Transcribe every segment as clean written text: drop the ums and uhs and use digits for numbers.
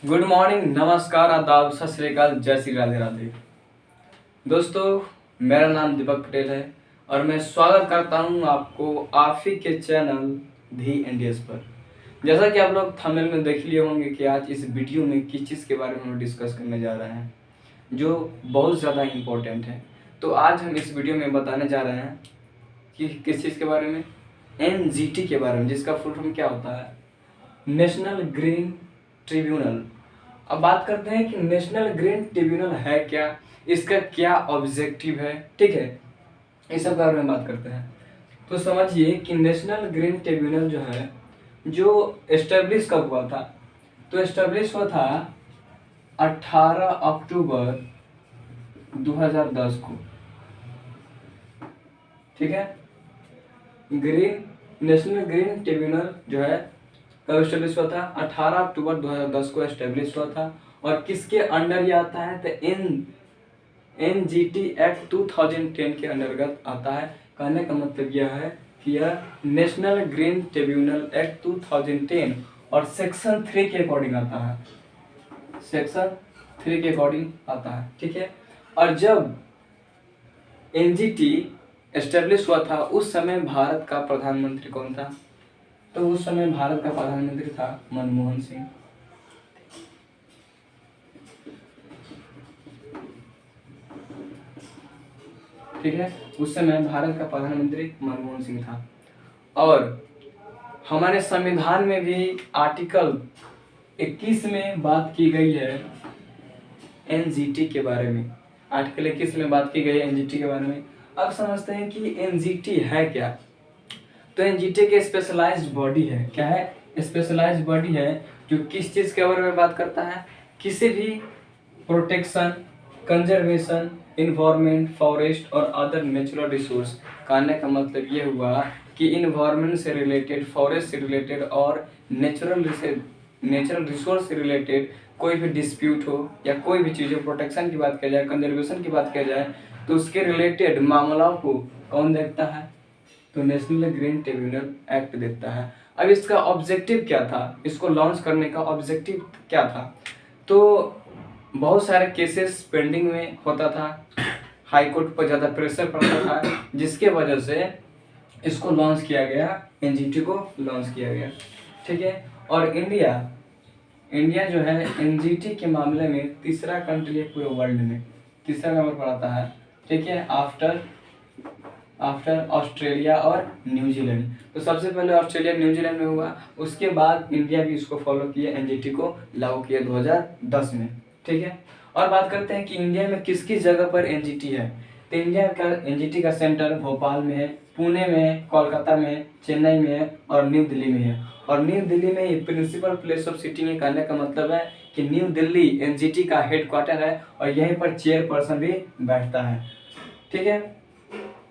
Good morning, नमस्कार, आदाब, सत श्री अकाल, जय श्री राधे राधे। दोस्तों, मेरा नाम दीपक पटेल है और मैं स्वागत करता हूं आपको आप ही के चैनल दी इंडियस पर। जैसा कि आप लोग थंबनेल में देख लिए होंगे कि आज इस वीडियो में किस चीज़ के बारे में हम डिस्कस करने जा रहे हैं जो बहुत ज़्यादा इम्पोर्टेंट है। तो आज हम इस वीडियो में बताने जा रहे हैं कि किस चीज़ के बारे में, NGT के बारे में, जिसका फुल फॉर्म क्या होता है, नेशनल ग्रीन ट्रिब्यूनल। अब बात करते हैं कि नेशनल ग्रीन ट्रिब्यूनल है क्या, इसका क्या ऑब्जेक्टिव है, ठीक है, इस सब के बारे में बात करते हैं। तो समझिए कि नेशनल ग्रीन ट्रिब्यूनल जो है, जो एस्टेब्लिश कब हुआ था, तो एस्टेब्लिश हुआ था 18 अक्टूबर 2010 को, ठीक है। ग्रीन नेशनल ग्रीन ट्रिब्यूनल जो है कब एस्टेब्लिश हुआ था, 18 अक्टूबर 2010 को एस्टेब्लिश हुआ था। और किसके अंडर ये आता है, तो NGT एक्ट 2010 के अंतर्गत आता है। कहने का मतलब यह है कि यह नेशनल ग्रीन ट्रिब्यूनल एक्ट 2010 और सेक्शन 3 के अकॉर्डिंग आता है, सेक्शन 3 के अकॉर्डिंग आता है, ठीक है। और जब NGT एस्टेब्लिश हुआ था उस समय भारत का प्रधानमंत्री कौन था, तो उस समय भारत का प्रधानमंत्री था मनमोहन सिंह, ठीक है। उस समय भारत का प्रधानमंत्री मनमोहन सिंह था। और हमारे संविधान में भी आर्टिकल 21 में बात की गई है NGT के बारे में। आर्टिकल 21 में बात की गई है NGT के बारे में। अब समझते हैं कि NGT है क्या। तो NGT के स्पेशलाइज्ड बॉडी है, क्या है, स्पेशलाइज्ड बॉडी है जो किस चीज़ के बारे में बात करता है, किसी भी प्रोटेक्शन, कंजर्वेशन, इन्वायरमेंट, फॉरेस्ट और अदर नेचुरल रिसोर्स। कहने का मतलब ये हुआ कि इन्वायरमेंट से रिलेटेड, फॉरेस्ट से रिलेटेड और नेचुरल रिसोर्स से रिलेटेड कोई भी डिस्प्यूट हो या कोई भी चीज़ हो, प्रोटेक्शन की बात किया जाए, कंजर्वेशन की बात किया जाए, तो उसके रिलेटेड मामलों को कौन देखता है, तो नेशनल ग्रीन ट्रिब्यूनल एक्ट देखता है। अब इसका ऑब्जेक्टिव क्या था, इसको लॉन्च करने का ऑब्जेक्टिव क्या था, तो बहुत सारे केसेस पेंडिंग में होता था, हाई कोर्ट पर ज़्यादा प्रेशर पड़ता था, जिसके वजह से इसको लॉन्च किया गया, NGT को लॉन्च किया गया, ठीक है। और इंडिया जो है NGT के मामले में तीसरा कंट्री है पूरे वर्ल्ड में, तीसरा नंबर पर आता है, ठीक है, आफ्टर ऑस्ट्रेलिया और न्यूजीलैंड। तो सबसे पहले ऑस्ट्रेलिया न्यूजीलैंड में हुआ, उसके बाद इंडिया भी इसको फॉलो किया, NGT को लागू किया 2010 में, ठीक है। और बात करते हैं कि इंडिया में किस किस जगह पर NGT है, तो इंडिया का NGT का सेंटर भोपाल में है, पुणे में है, कोलकाता में है, चेन्नई में है और न्यू दिल्ली में है। और न्यू दिल्ली में ये प्रिंसिपल प्लेस ऑफ सिटिंग है। कहने का मतलब है कि न्यू दिल्ली NGT का हेडक्वार्टर है और यहीं पर चेयरपर्सन भी बैठता है, ठीक है।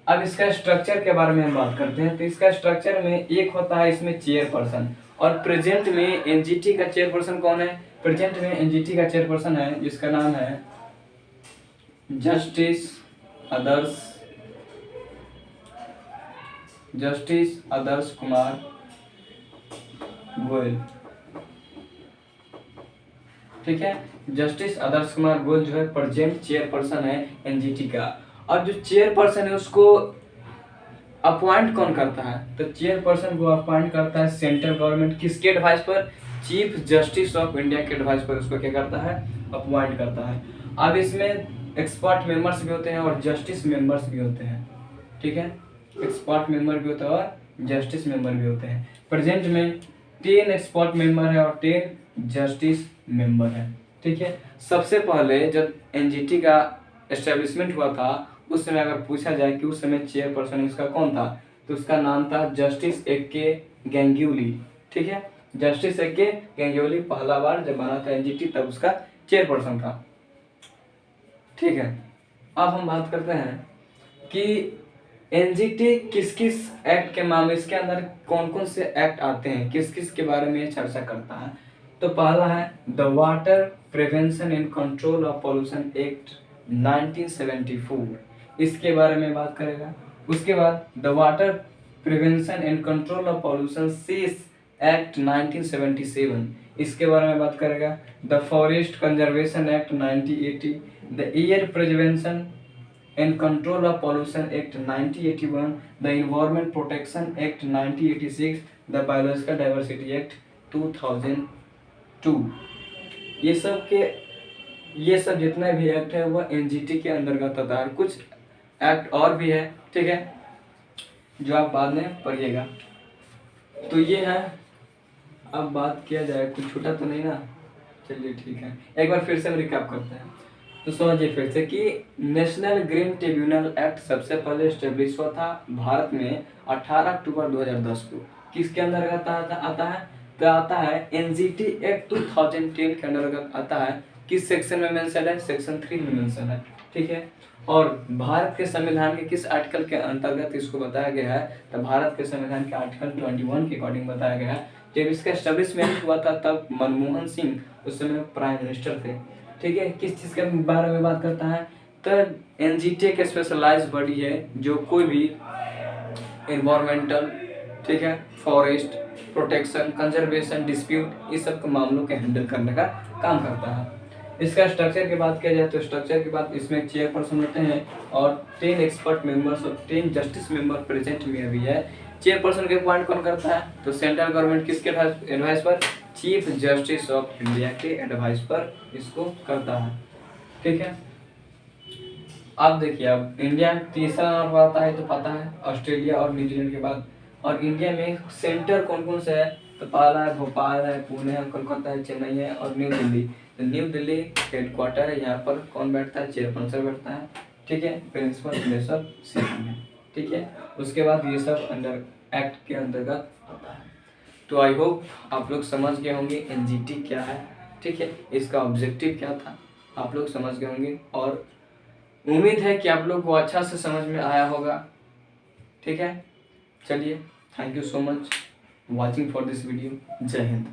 अब इसका स्ट्रक्चर के बारे में हम बात करते हैं। तो इसका स्ट्रक्चर में एक होता है इसमें चेयरपर्सन, और प्रेजेंट में NGT का चेयरपर्सन कौन है, प्रेजेंट में NGT का चेयरपर्सन है जिसका नाम है जस्टिस आदर्श कुमार गोयल, ठीक है। जस्टिस आदर्श कुमार गोयल जो है प्रेजेंट चेयरपर्सन है NGT का। और जो चेयरपर्सन है उसको अपॉइंट कौन करता है, तो चेयरपर्सन को अपॉइंट करता है सेंट्रल गवर्नमेंट, किसके एडवाइस पर, चीफ जस्टिस ऑफ इंडिया के एडवाइस पर उसको क्या करता है, अपॉइंट करता है। अब इसमें एक्सपर्ट मेंबर्स भी होते हैं और जस्टिस मेंबर्स भी होते हैं, ठीक है, एक्सपर्ट मेंबर भी होते हैं और जस्टिस मेंबर भी होते हैं। प्रेजेंट में 10 एक्सपर्ट मेंबर है और 10 जस्टिस मेंबर है, ठीक है। सबसे पहले जब NGT का एस्टेब्लिशमेंट हुआ था उस समय अगर पूछा जाए कि उस समय चेयरपर्सन इसका कौन था, तो उसका नाम था जस्टिस AK गैंगुली, ठीक है। जस्टिस AK गैंगुली पहला बार जब बना था NGT तब उसका चेयरपर्सन था, ठीक है। अब हम बात करते हैं कि NGT किस किस एक्ट के मामले, इसके अंदर कौन कौन से एक्ट आते हैं, किस किस के बारे में चर्चा करता है। तो पहला है the water prevention and control of pollution act 1974, इसके बारे में बात करेगा। उसके बाद the water prevention and control of pollution cess act 1977, इसके बारे में बात करेगा। The forest conservation act 1980, the air preservation and control of pollution act 1981, the environment protection act 1986, the biological diversity act 2002। ये सब जितने भी एक्ट है वह एनजीटी के अंतर्गत आता है। कुछ एक्ट और भी है, ठीक है, जो आप बाद में पढ़िएगा। तो ये है, अब बात किया जाए, कुछ छूटा तो नहीं ना? चलिए ठीक है, एक बार फिर से हम रिकैप करते हैं। तो समझिए फिर से कि नेशनल ग्रीन ट्रिब्यूनल एक्ट सबसे पहले स्टेब्लिश हुआ था भारत में 18 अक्टूबर 2010 को। किसके अंतर्गत आता है? तो आता है एनजीटी एक्ट 2010 के अंतर्गत आता है। किस सेक्शन में मेंशन है? सेक्शन 3 में मेंशन है, ठीक है। और भारत के संविधान के किस आर्टिकल के अंतर्गत इसको बताया गया है? तो भारत के संविधान के आर्टिकल 21 के अकॉर्डिंग बताया गया है। जब इसका एस्टेब्लिशमेंट हुआ था तब मनमोहन सिंह उस समय प्राइम मिनिस्टर थे, ठीक है। किस चीज़ के बारे में बात करता है? तो एनजीटी एक स्पेशलाइज्ड बॉडी है जो कोई भी इन्वायरमेंटल, ठीक है, फॉरेस्ट प्रोटेक्शन, कंजर्वेशन, डिस्प्यूट, इस सब के मामलों के हैंडल करने का काम करता है। इसका स्ट्रक्चर की बात किया जाए तो स्ट्रक्चर की बात, इसमें चेयरपर्सन होते हैं और 10 एक्सपर्ट मेंबर्स और 10 जस्टिस मेंबर प्रेजेंट में अभी है। चेयरपर्सन के अपॉइंट कौन करता है? तो सेंट्रल गवर्नमेंट किसके एडवाइस पर? चीफ जस्टिस ऑफ इंडिया के एडवाइस पर इसको करता है, ठीक है। अब देखिए, अब इंडिया तीसरा नंबर पर आता है तो पता है, ऑस्ट्रेलिया और न्यूजीलैंड के बाद। और इंडिया में सेंटर कौन कौन से है? तो पहला है भोपाल है, पुणे है, कोलकाता है, चेन्नई है और न्यू दिल्ली। तो न्यू दिल्ली हेडक्वार्टर है, यहाँ पर कौन बैठता है? चेयरपर्सन बैठता है, ठीक है, प्रिंसिपल मिनिस्टर सीएम है, ठीक है। उसके बाद ये सब अंडर एक्ट के अंतर्गत आता है। तो आई होप आप लोग समझ गए होंगे एनजीटी क्या है, ठीक है, इसका ऑब्जेक्टिव क्या था, आप लोग समझ गए होंगे। और उम्मीद है कि आप लोग को अच्छा से समझ में आया होगा, ठीक है। चलिए, thank you so much watching for this video. जय हिंद।